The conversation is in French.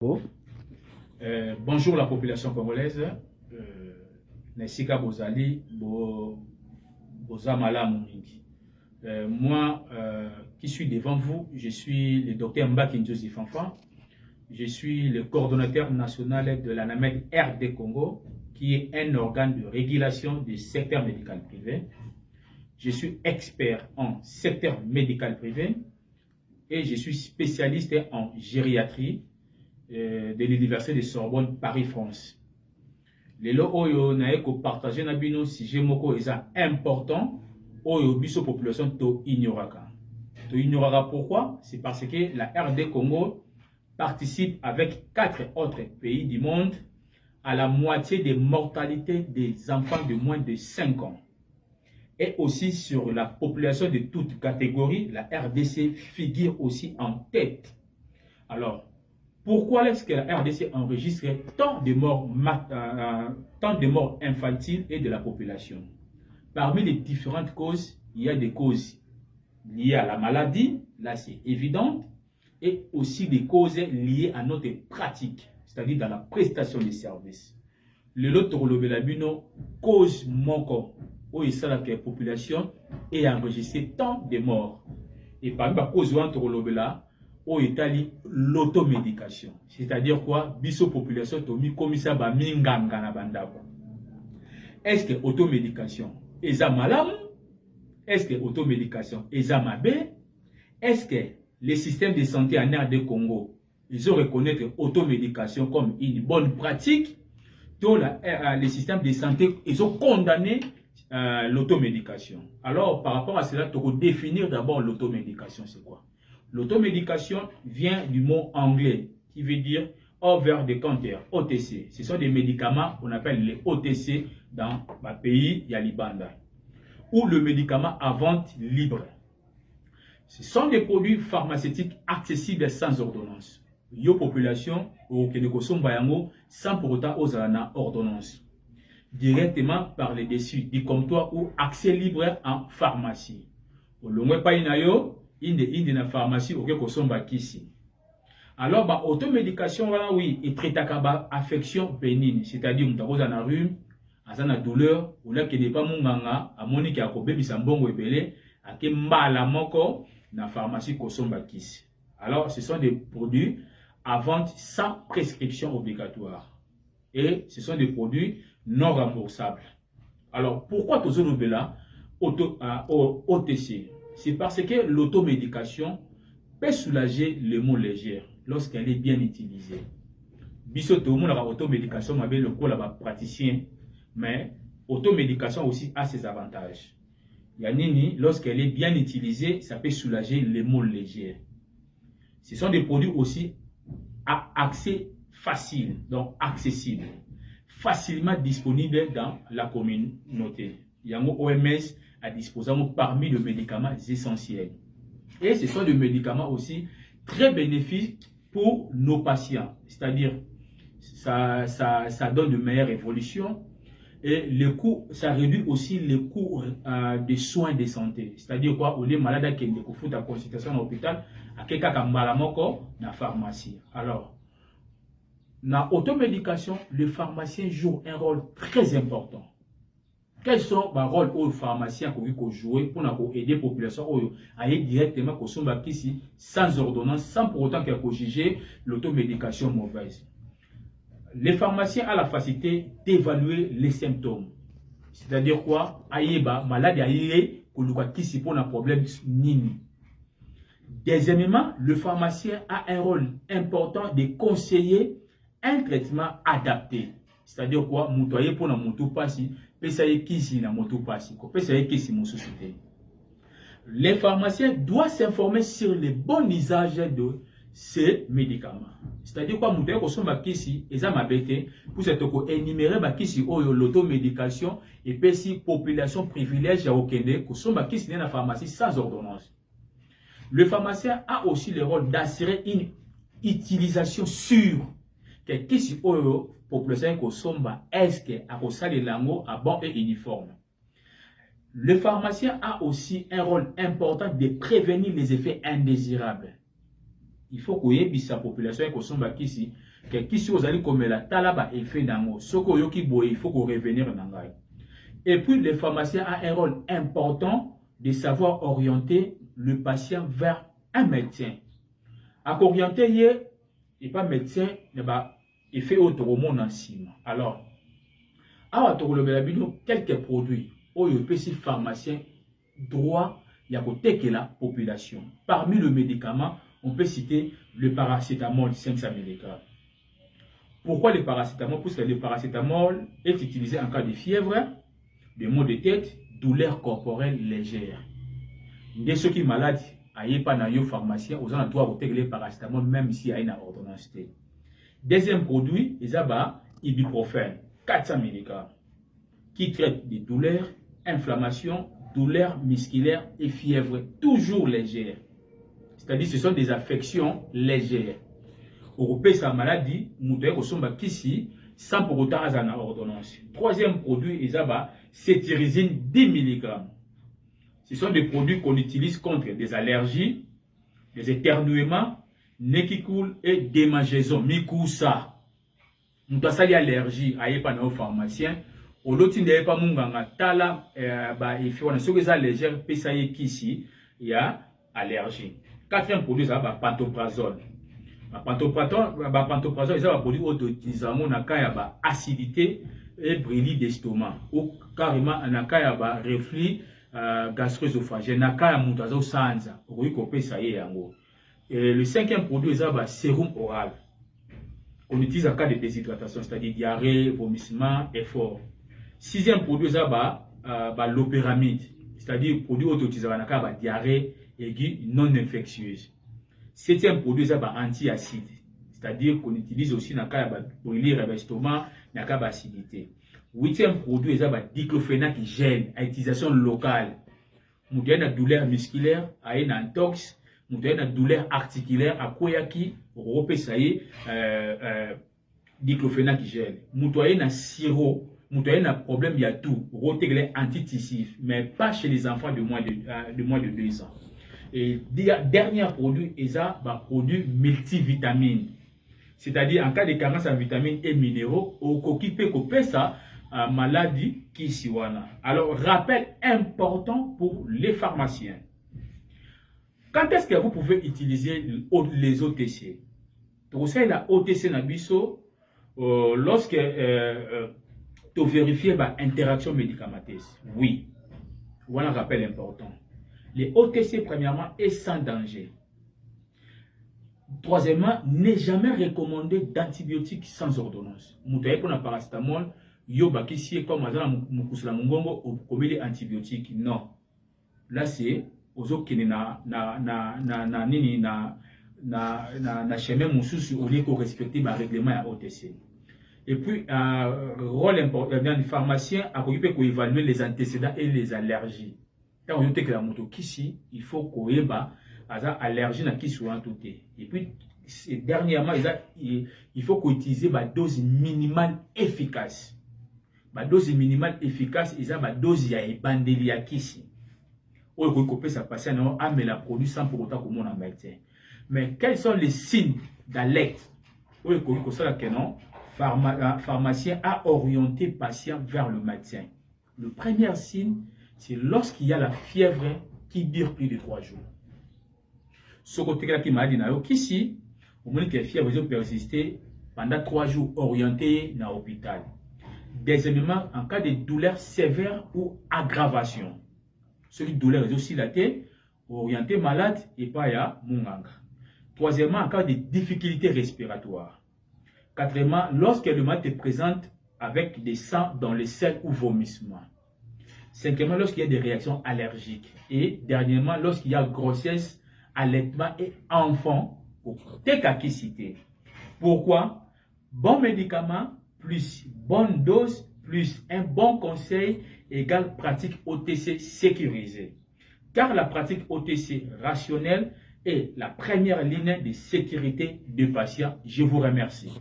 Bon. Bonjour la population congolaise. Nesika Bozali, Bozamala Momingi. Moi, qui suis devant vous, je suis le docteur Mbaki Joseph Fanfan. Je suis le coordonnateur national de l'ANAMED RD Congo, qui est un organe de régulation du secteur médical privé. Je suis expert en secteur médical privé et je suis spécialiste en gériatrie de l'université de Sorbonne Paris-France. Lelo oyo na eko partager na bino sujet moko eza important oyo biso population to ignoraka. To ignoraka pourquoi? C'est parce que la RD Congo participe avec 4 autres pays du monde à la moitié des mortalités des enfants de moins de 5 ans. Et aussi sur la population de toutes catégories, la RDC figure aussi en tête. Alors, pourquoi est-ce que la RDC enregistre tant de morts infantiles et de la population? Parmi les différentes causes, il y a des causes liées à la maladie, là c'est évident, et aussi des causes liées à notre pratique, c'est-à-dire dans la prestation des services. Le lot de cause moko où il s'agit que la population est enregistré tant de morts. Et parmi les causes où il l'automédication. C'est-à-dire quoi? Biso population tomi comme ça ba minganga na bandako. Est-ce que l'automédication est malam? Est-ce que l'automédication est mabe? Est-ce que les systèmes de santé en RD Congo, ils ont reconnu l'automédication comme une bonne pratique? Tous les systèmes de santé, ils ont condamné l'automédication. Alors, par rapport à cela, il faut définir d'abord l'automédication, c'est quoi? L'automédication vient du mot anglais qui veut dire over the counter, OTC. Ce sont des médicaments qu'on appelle les OTC dans le pays Yalibanda. Ou le médicament à vente libre. Ce sont des produits pharmaceutiques accessibles sans ordonnance. Yo population au sans pour autant aux ordonnance. Directement par les dessus du comptoir ou accès libre en pharmacie. Au long pas inayo inde na pharmacie au kosomba kisi. Alors ba automédication voilà oui et traite ba affection bénigne, c'est-à-dire mutakoza na rhume, azana douleur ou là qui n'est pas munganga amoni ki akobebisa mbongo ebele akembala moko na pharmacie kosomba kisi. Alors ce sont des produits à vente sans prescription obligatoire et ce sont des produits non remboursables. Alors pourquoi tous nos là OTC? C'est parce que l'automédication peut soulager les maux légers lorsqu'elle est bien utilisée. Biso tout le monde a l'automédication, mais le coup là praticien, mais l'automédication aussi a ses avantages. Yanini, lorsqu'elle est bien utilisée, ça peut soulager les maux légers. Ce sont des produits aussi à accès facile, donc accessible, facilement disponibles dans la communauté. Yango OMS à disposition parmi les médicaments essentiels. Et ce sont des médicaments aussi très bénéfiques pour nos patients. C'est-à-dire, ça donne de meilleures évolutions. Et le coût, ça réduit aussi le coût des soins de santé. C'est-à-dire quoi? On est malade qui est foutu à consultation à l'hôpital, à quelqu'un qui a dans la pharmacie. Alors, dans l'automédication, le pharmacien joue un rôle très important. Quels sont les rôles aux pharmaciens qui ont joué pour aider la population à aller directement sans ordonnance, sans pour autant qu'ils aient jugé l'automédication mauvaise? Les pharmaciens ont la facilité d'évaluer les symptômes. C'est-à-dire quoi? Aïeba, malade aïe, qui pour un problème nini. Deuxièmement, le pharmacien a un rôle important de conseiller un traitement adapté. C'est-à-dire quoi? Moutoyer pour un moto passi. Les pharmaciens doivent s'informer sur le bon usage de ces médicaments. C'est-à-dire quoi? Moutoyer pour son bakisi, et ça m'a bêté, pour cette énumérer bakisi ou l'automédication et puis si population privilège à Okende, que son bakisi dans la pharmacie sans ordonnance. Le pharmacien a aussi le rôle d'assurer une utilisation sûre. Qu'est-ce qui population kosomba est-ce que à les lango à bon et uniforme. Le pharmacien a aussi un rôle important de prévenir les effets indésirables. Il faut que sa population kosomba kisi que kisi ozali komela tala ba effet nango soko yoki boye il faut qu'on revenir nangai. Et puis le pharmacien a un rôle important de savoir orienter le patient vers un médecin. À orienter yé et pas médecin ne ba effet autrement en cima. Alors awa tokolobela bino quelques produits oyo pesi pharmacien droit ya kotekela la population. Parmi le médicament, on peut citer le paracétamol 500 mg. Pourquoi le paracétamol? Parce que le paracétamol est utilisé en cas de fièvre, de maux de tête, douleurs corporelles légères. Dès ceux qui sont malades, aïe pas na yo pharmacien, aux gens doivent kotekela le paracétamol même si aïe na ordonnance. Deuxième produit, ils ont ibuprofène 400 mg qui traite des douleurs, inflammations, douleurs musculaires et fièvre toujours légères. C'est-à-dire ce sont des affections légères. Au repère sa maladie, nous devons kisi sans pour autant avoir une ordonnance. Troisième produit, ils ont cétirizine 10 mg. Ce sont des produits qu'on utilise contre des allergies, des éternuements, nez qui coule et démangeaisons. Mikousa. Nous avons une allergie à un pharmacien. Au loti n'est pas munganga tala il faut que ça légère pesa kisi il y a allergie. Quatrième produit ça ba pantoprazole. Pantoprazole ça va produit autotisamo na kaya ba acidité et brûlis d'estomac ou carrément na kaya ba reflux gastro-œsophagien na kaya mutazo sanza okoki kopesa ye yango. Le cinquième produit ça ba sérum oral. On utilise en cas de déshydratation, c'est-à-dire diarrhée, vomissement, effort. Sixième produit, c'est l'opéramide, c'est-à-dire produit autotisé dans la diarrhée aiguë non infectieuse. Septième produit, c'est anti-acide, c'est-à-dire qu'on utilise aussi dans le cas de brûler l'estomac, dans le cas d'acidité. Huitième produit, c'est diclofénac gel, à utilisation locale. Nous avons une douleur musculaire, à une intox, nous avons une douleur articulaire, à koyaki, repesaye, diclofénac gel. Nous avons un sirop. Nous avons un problème, il y a tout, antitissif, mais pas chez les enfants de moins de 2 ans. Et dernier produit, c'est un produit multivitamine. C'est-à-dire, en cas de carence en vitamines et minéraux, au coquille peut couper ça, maladie qui s'y wana. Alors, rappel important pour les pharmaciens. Quand est-ce que vous pouvez utiliser les OTC? Pour ça, la OTC Nabiso, lorsque tu vérifies l'interaction médicamenteuse. Oui. Voilà un rappel important. Les OTC, premièrement, est sans danger. Troisièmement, n'est jamais recommandé d'antibiotiques sans ordonnance. Moutaye pour la paracétamol, yoba qui si comme azana mukusula mungongo au comédie antibiotiques. Non. Là c'est aux autres qui na chemin mususu au lieu qu'on respecte le règlement à OTC. Et puis, rôle important du pharmacien a occupé pour évaluer les antécédents et les allergies. Quand on dit que la moto kisi, il faut qu'on ait allergie à qui soit tout. Et puis, dernièrement, il faut qu'on utilise la dose minimale efficace. La dose minimale efficace, il y a la dose de kisi. Ou qu'on peut se passer à mais la produit sans pour autant qu'on a médecin. Mais quels sont les signes d'alerte? Ou qu'on soit que non? Pharmacien a orienté le patient vers le médecin. Le premier signe, c'est lorsqu'il y a la fièvre qui dure plus de 3 jours. Ce côté-là qui m'a dit, qu'ici, au moins que la fièvre peut persister pendant 3 jours orienté dans l'hôpital. Deuxièmement, en cas de douleur sévère ou aggravation. Celui de douleur est aussi la tête, orienté malade et pas ya munganga. Troisièmement, en cas de difficultés respiratoires. Quatrièmement, lorsque le malade est présente avec des sangs dans les selles ou vomissements. Cinquièmement, lorsqu'il y a des réactions allergiques. Et dernièrement, lorsqu'il y a grossesse, allaitement et enfant, pour técacicité. Pourquoi? Bon médicament, plus bonne dose, plus un bon conseil, égale pratique OTC sécurisée. Car la pratique OTC rationnelle est la première ligne de sécurité du patient. Je vous remercie.